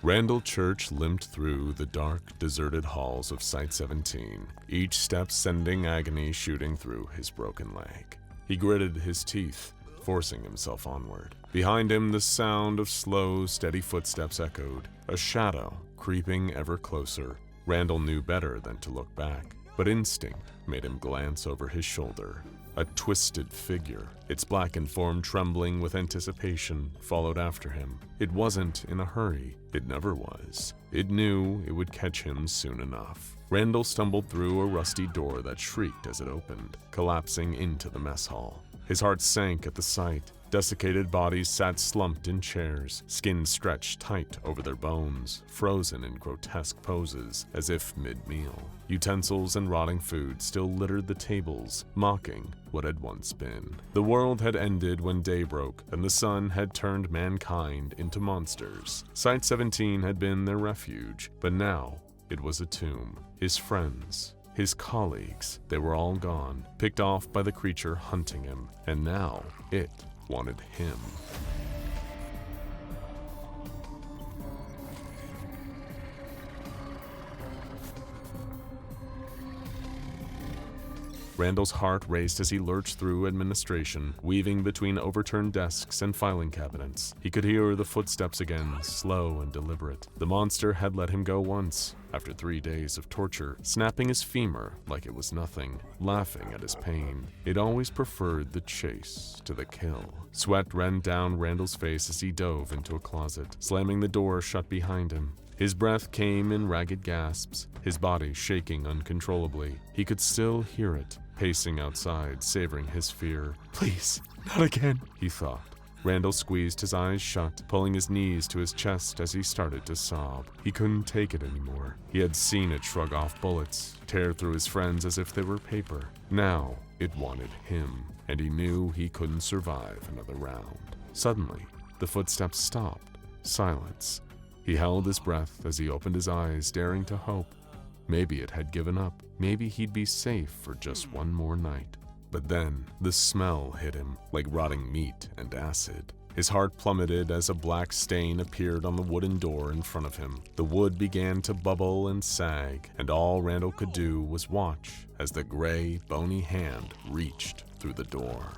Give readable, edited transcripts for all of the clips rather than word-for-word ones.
Randall Church limped through the dark, deserted halls of Site-17, each step sending agony shooting through his broken leg. He gritted his teeth, forcing himself onward. Behind him, the sound of slow, steady footsteps echoed, a shadow creeping ever closer. Randall knew better than to look back, but instinct made him glance over his shoulder. A twisted figure, its blackened form trembling with anticipation, followed after him. It wasn't in a hurry. It never was. It knew it would catch him soon enough. Randall stumbled through a rusty door that shrieked as it opened, collapsing into the mess hall. His heart sank at the sight. Desiccated bodies sat slumped in chairs, skin stretched tight over their bones, frozen in grotesque poses, as if mid-meal. Utensils and rotting food still littered the tables, mocking what had once been. The world had ended when day broke, and the sun had turned mankind into monsters. Site-17 had been their refuge, but now it was a tomb. His friends, his colleagues, they were all gone, picked off by the creature hunting him, and now it wanted him. Randall's heart raced as he lurched through administration, weaving between overturned desks and filing cabinets. He could hear the footsteps again, slow and deliberate. The monster had let him go once, after 3 days of torture, snapping his femur like it was nothing, laughing at his pain. It always preferred the chase to the kill. Sweat ran down Randall's face as he dove into a closet, slamming the door shut behind him. His breath came in ragged gasps, his body shaking uncontrollably. He could still hear it, pacing outside, savoring his fear. "Please, not again," he thought. Randall squeezed his eyes shut, pulling his knees to his chest as he started to sob. He couldn't take it anymore. He had seen it shrug off bullets, tear through his friends as if they were paper. Now it wanted him, and he knew he couldn't survive another round. Suddenly, the footsteps stopped. Silence. He held his breath as he opened his eyes, daring to hope. Maybe it had given up. Maybe he'd be safe for just one more night. But then, the smell hit him, like rotting meat and acid. His heart plummeted as a black stain appeared on the wooden door in front of him. The wood began to bubble and sag, and all Randall could do was watch as the gray, bony hand reached through the door.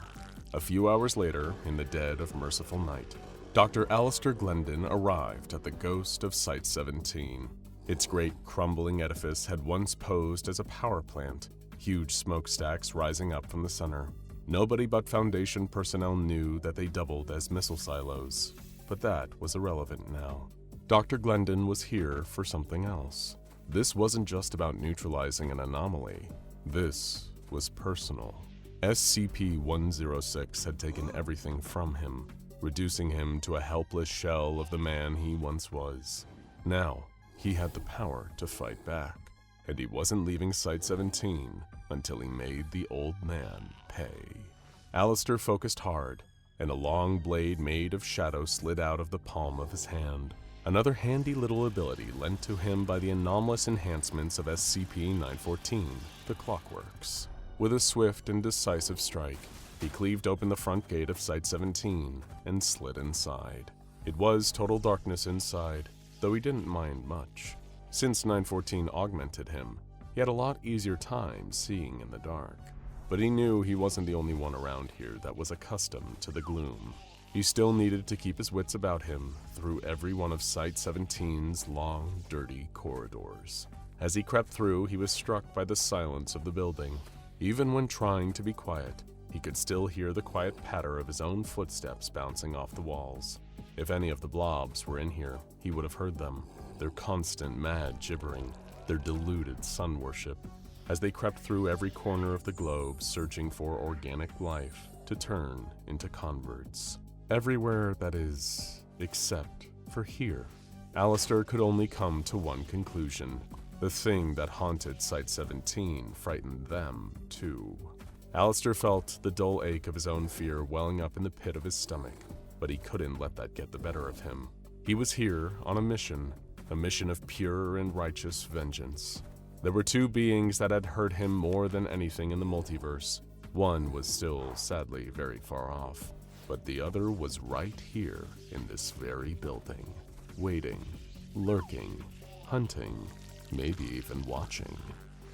A few hours later, in the dead of merciful night, Dr. Alistair Glendon arrived at the ghost of Site-17. Its great crumbling edifice had once posed as a power plant, huge smokestacks rising up from the center. Nobody but Foundation personnel knew that they doubled as missile silos, but that was irrelevant now. Dr. Glendon was here for something else. This wasn't just about neutralizing an anomaly. This was personal. SCP-106 had taken everything from him, reducing him to a helpless shell of the man he once was. Now, he had the power to fight back, and he wasn't leaving Site-17 until he made the old man pay. Alistair focused hard, and a long blade made of shadow slid out of the palm of his hand. Another handy little ability lent to him by the anomalous enhancements of SCP-914 The Clockworks. With a swift and decisive strike, he cleaved open the front gate of Site-17 and slid inside. It was total darkness inside, though he didn't mind much. Since 914 augmented him, he had a lot easier time seeing in the dark. But he knew he wasn't the only one around here that was accustomed to the gloom. He still needed to keep his wits about him through every one of Site-17's long, dirty corridors. As he crept through, he was struck by the silence of the building. Even when trying to be quiet, he could still hear the quiet patter of his own footsteps bouncing off the walls. If any of the blobs were in here, he would have heard them, their constant mad gibbering, their deluded sun worship, as they crept through every corner of the globe searching for organic life to turn into converts. Everywhere, that is, except for here. Alistair could only come to one conclusion. The thing that haunted Site-17 frightened them, too. Alistair felt the dull ache of his own fear welling up in the pit of his stomach, but he couldn't let that get the better of him. He was here on a mission of pure and righteous vengeance. There were two beings that had hurt him more than anything in the multiverse. One was still, sadly, very far off, but the other was right here in this very building, waiting lurking, hunting, maybe even watching.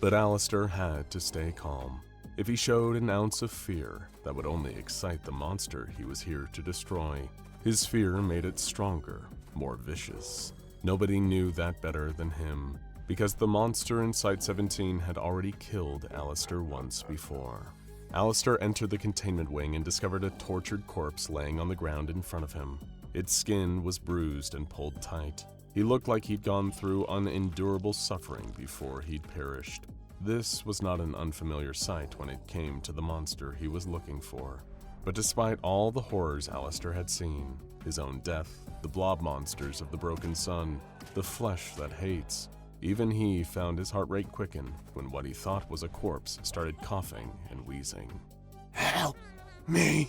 But Alistair had to stay calm. If he showed an ounce of fear, that would only excite the monster he was here to destroy. His fear made it stronger, more vicious. Nobody knew that better than him, because the monster in Site-17 had already killed Alistair once before. Alistair entered the containment wing and discovered a tortured corpse laying on the ground in front of him. Its skin was bruised and pulled tight. He looked like he'd gone through unendurable suffering before he'd perished. This was not an unfamiliar sight when it came to the monster he was looking for. But despite all the horrors Alistair had seen, his own death, the blob monsters of the Broken Sun, the flesh that hates, even he found his heart rate quicken when what he thought was a corpse started coughing and wheezing. Help me!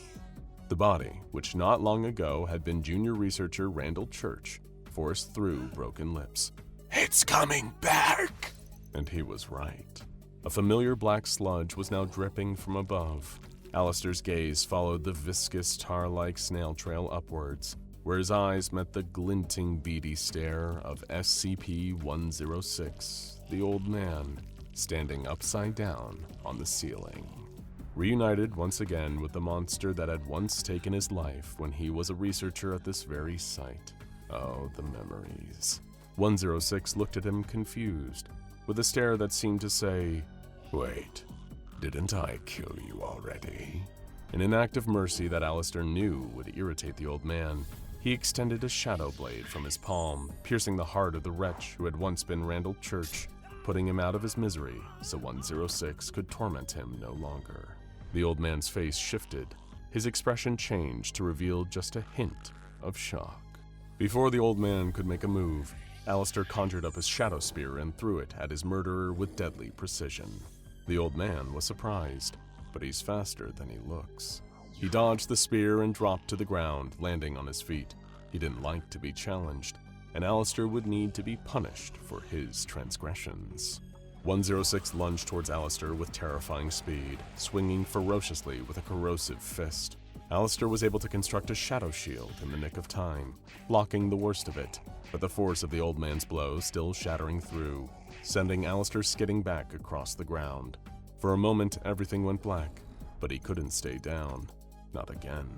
The body, which not long ago had been junior researcher Randall Church, forced through broken lips. It's coming back! And he was right. A familiar black sludge was now dripping from above. Alistair's gaze followed the viscous tar-like snail trail upwards, where his eyes met the glinting beady stare of SCP-106, the old man, standing upside down on the ceiling. Reunited once again with the monster that had once taken his life when he was a researcher at this very site. Oh, the memories. 106 looked at him confused, with a stare that seemed to say, Wait, didn't I kill you already? In an act of mercy that Alistair knew would irritate the old man, he extended a shadow blade from his palm, piercing the heart of the wretch who had once been Randall Church, putting him out of his misery so 106 could torment him no longer. The old man's face shifted, his expression changed to reveal just a hint of shock. Before the old man could make a move, Alistair conjured up his shadow spear and threw it at his murderer with deadly precision. The old man was surprised, but he's faster than he looks. He dodged the spear and dropped to the ground, landing on his feet. He didn't like to be challenged, and Alistair would need to be punished for his transgressions. 106 lunged towards Alistair with terrifying speed, swinging ferociously with a corrosive fist. Alistair was able to construct a shadow shield in the nick of time, blocking the worst of it, but the force of the old man's blow still shattering through, sending Alistair skidding back across the ground. For a moment, everything went black, but he couldn't stay down. Not again.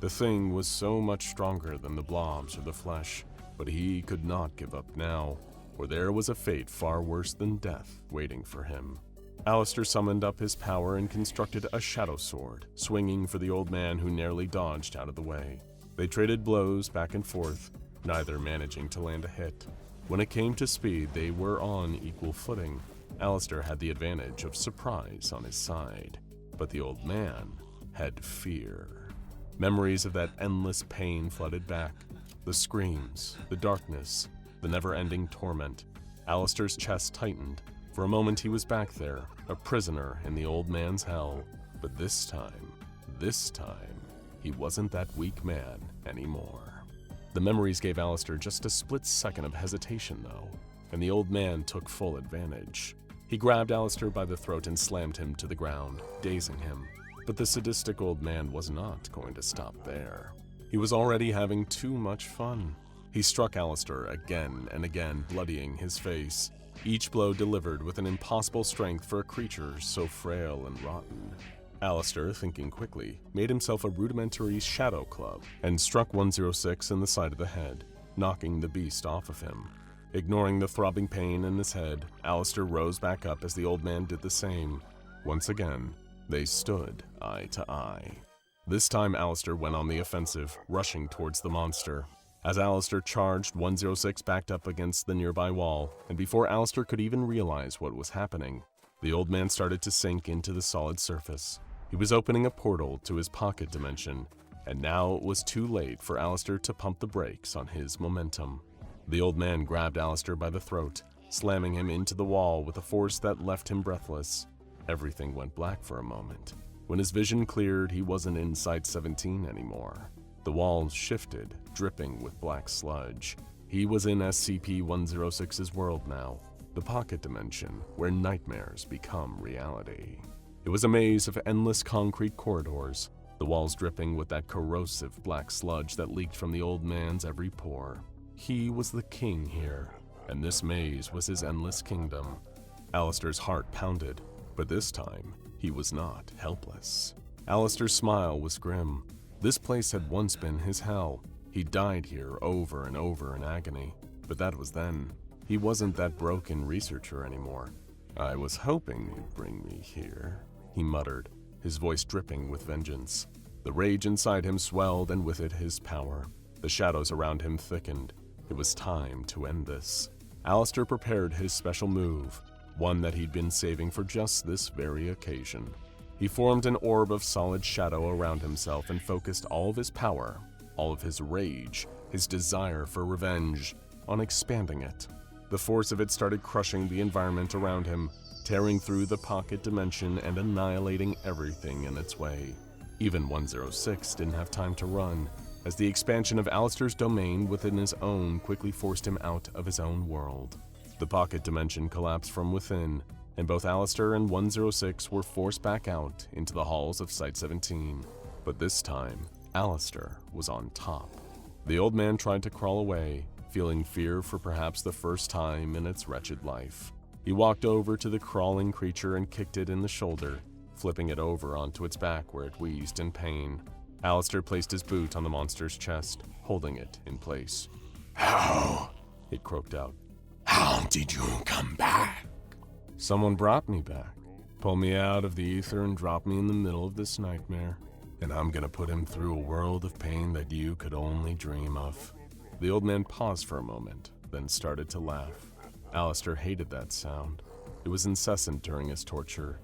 The thing was so much stronger than the blobs or the flesh, but he could not give up now, for there was a fate far worse than death waiting for him. Alistair summoned up his power and constructed a shadow sword, swinging for the old man who narrowly dodged out of the way. They traded blows back and forth, neither managing to land a hit. When it came to speed, they were on equal footing. Alistair had the advantage of surprise on his side, but the old man had fear. Memories of that endless pain flooded back. The screams, the darkness, the never-ending torment. Alistair's chest tightened. For a moment he was back there, a prisoner in the old man's hell. But this time, he wasn't that weak man anymore. The memories gave Alistair just a split second of hesitation though, and the old man took full advantage. He grabbed Alistair by the throat and slammed him to the ground, dazing him. But the sadistic old man was not going to stop there. He was already having too much fun. He struck Alistair again and again, bloodying his face, each blow delivered with an impossible strength for a creature so frail and rotten. Alistair, thinking quickly, made himself a rudimentary shadow club and struck 106 in the side of the head, knocking the beast off of him. Ignoring the throbbing pain in his head, Alistair rose back up as the old man did the same. Once again, they stood eye to eye. This time Alistair went on the offensive, rushing towards the monster. As Alistair charged, 106 backed up against the nearby wall, and before Alistair could even realize what was happening, the old man started to sink into the solid surface. He was opening a portal to his pocket dimension, and now it was too late for Alistair to pump the brakes on his momentum. The old man grabbed Alistair by the throat, slamming him into the wall with a force that left him breathless. Everything went black for a moment. When his vision cleared, he wasn't in Site-17 anymore. The walls shifted, dripping with black sludge. He was in SCP-106's world now, the pocket dimension where nightmares become reality. It was a maze of endless concrete corridors, the walls dripping with that corrosive black sludge that leaked from the old man's every pore. He was the king here, and this maze was his endless kingdom. Alistair's heart pounded, but this time, he was not helpless. Alistair's smile was grim. This place had once been his hell. He died here over and over in agony, but that was then. He wasn't that broken researcher anymore. "I was hoping you'd bring me here," he muttered, his voice dripping with vengeance. The rage inside him swelled, and with it his power. The shadows around him thickened. It was time to end this. Alistair prepared his special move, one that he'd been saving for just this very occasion. He formed an orb of solid shadow around himself and focused all of his power, all of his rage, his desire for revenge, on expanding it. The force of it started crushing the environment around him, tearing through the pocket dimension and annihilating everything in its way. Even 106 didn't have time to run, as the expansion of Alistair's domain within his own quickly forced him out of his own world. The pocket dimension collapsed from within, and both Alistair and 106 were forced back out into the halls of Site-17. But this time, Alistair was on top. The old man tried to crawl away, feeling fear for perhaps the first time in its wretched life. He walked over to the crawling creature and kicked it in the shoulder, flipping it over onto its back where it wheezed in pain. Alistair placed his boot on the monster's chest, holding it in place. How? It croaked out. How did you come back? "Someone brought me back, pulled me out of the ether and dropped me in the middle of this nightmare. And I'm gonna put him through a world of pain that you could only dream of." The old man paused for a moment, then started to laugh. Alistair hated that sound. It was incessant during his torture.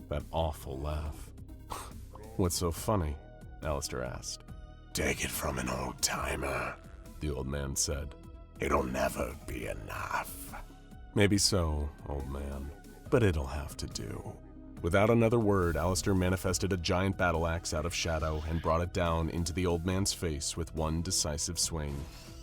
That awful laugh. "What's so funny?" Alistair asked. "Take it from an old-timer," the old man said. "It'll never be enough." "Maybe so, old man, but it'll have to do." Without another word, Alistair manifested a giant battle axe out of shadow and brought it down into the old man's face with one decisive swing.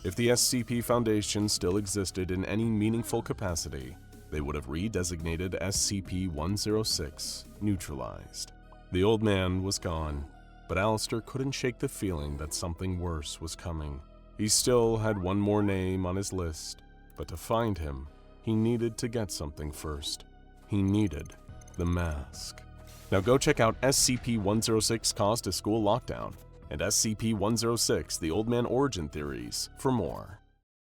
If the SCP Foundation still existed in any meaningful capacity, they would have redesignated SCP-106 neutralized. The old man was gone, but Alistair couldn't shake the feeling that something worse was coming. He still had one more name on his list, but to find him, he needed to get something first. He needed the mask. Now go check out SCP-106 Caused a School Lockdown and SCP-106 The Old Man Origin Theories for more.